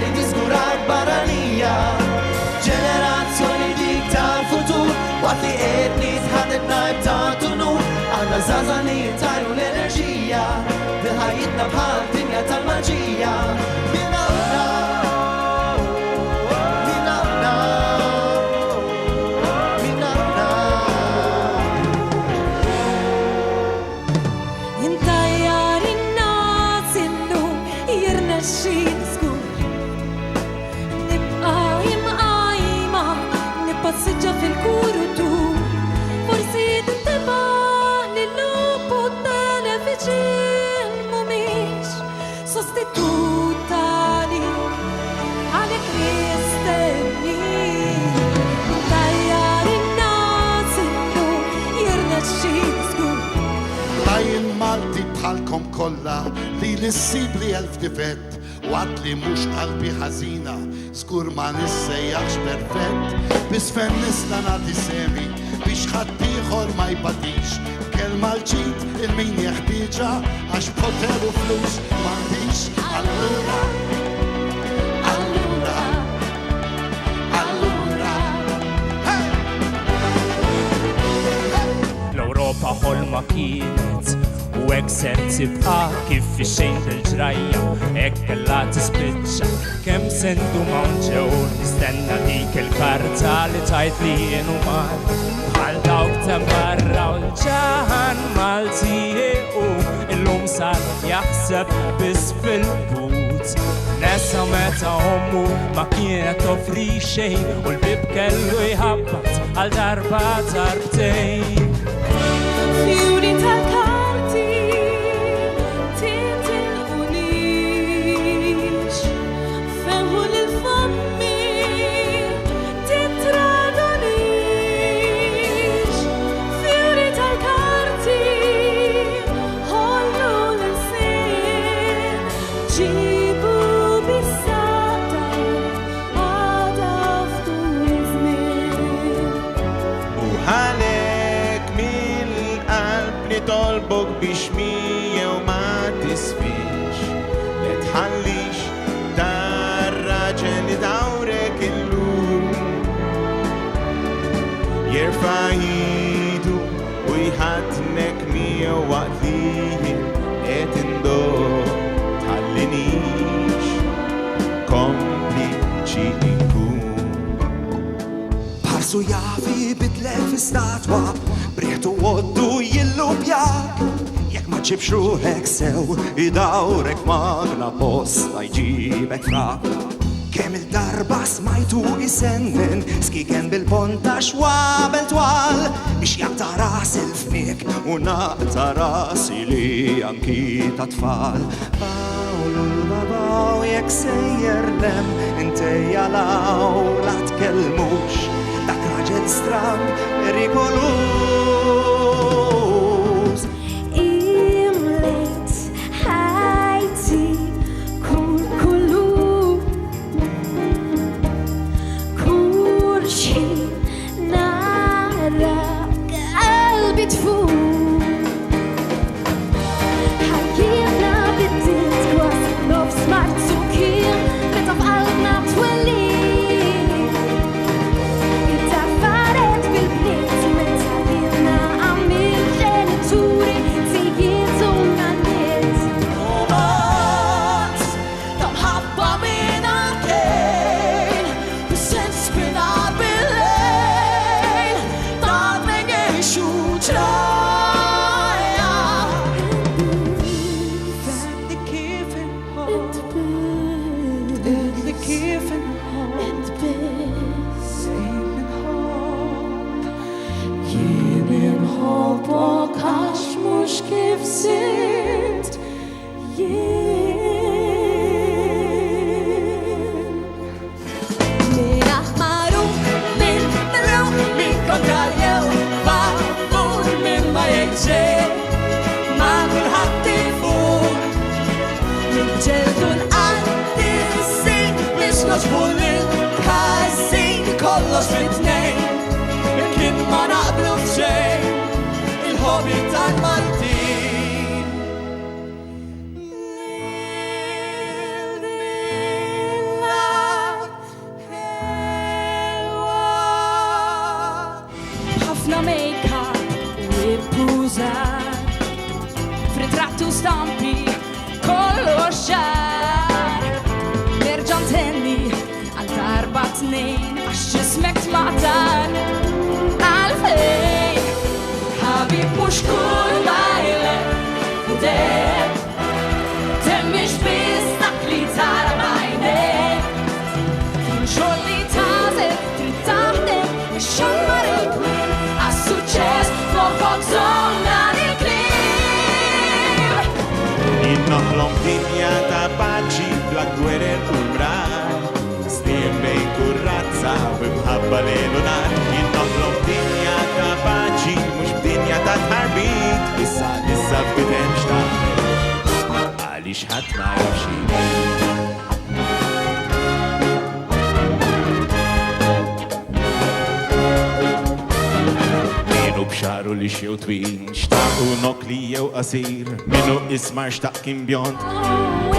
Ħari disgurak barranija ġenerazzjoni dik tal-futur Waqt li qed nitħadet najb ta' tunur Għandna żgħażagħ li jtajru l-enerġija Bil-ħajjitna bħal dinja tal-maġija Passeggia fil-kurutu Forsi tintebaħ li l-lupu televizin Mumiex sostituta li Għalek nistenni Tajjar in-nas innu jirnexxi żgur Lajn Malti bħalkom kollha li l-issib li elf difett Waqt li mhux qalbi ħażina żgur ma nissejjaħx perfett Bis fennista nagħti semi biex ħadd ieħor ma jbadix Kelma l-ġid il-min jeħtieġha għax poter u flus m'għandix Allura L-Ewropa ħolma kienet U hekk ser tibqa' kif fix-xejn fil-ġrajja hekk kellha tispiċċa kemm sendu ġew nistenna dik il-karta li tajt li jien uman bħal dawk ta' barra u l-ġaħan Malti u illum sar jaħseb biss fil-but Nessa meta ommu ma kienet toffri xejn u l-bib kellu jħabbat għal darba darbtejn Fjuri tal-karti Tolbok biex miegħu ma tisfix li tħallix dar-raġel li dawrek illum jerfa' idu u jħaddnek miegħu waqt li qed indoq tħallinix kompliċi nkun Parsu jafi bidlek fi statwa Briħtu għoddu jillubjak Jek ma ġibx ruħek sew Idawrek magna posta jġibek frak Kemm il-darba smajtu isennen Skiken bil-ponta xwabel twal Biex jaqta ras il-fnik U naqta rasi li anki ta' tfal Bawlu l-babaw jek sejjer dem Intejja law la tkellmux Dak raġel stram perikolus Imlet ħajti kullu Kurxi nara qalbi tfur Ħajjirna bid-dilt kwas nofs marzu kien Meta f'qalbna twelli kollox fit-tnejn Imkien ma naqblu f'xejn Il-hobby tal-Maltin użar f'ritrattu stampi kollu xar nerġan tenni għal darba tnejn għax ġismek tmatar għalfejn ħabib mux kull bajle u der temmix biz dak li tara bajnek kull xogħol li tażel trid taħdem ix-xammar il-kwin għas-suċċess noħbok żonna il-klim Jinnoħlom dinja ta' paċi bla gwerer u mrar Stiem bej kurrazza u bħabba l-elunar Jinnoħlom dinja ta' paċi mux b'dinja ta' tħarbit Issa b'bidem xtaħ Għalix ħat ma jafxin bxaru li xew twil Xtaqu nok li jew qasir Minu ismar xtaq kien bjont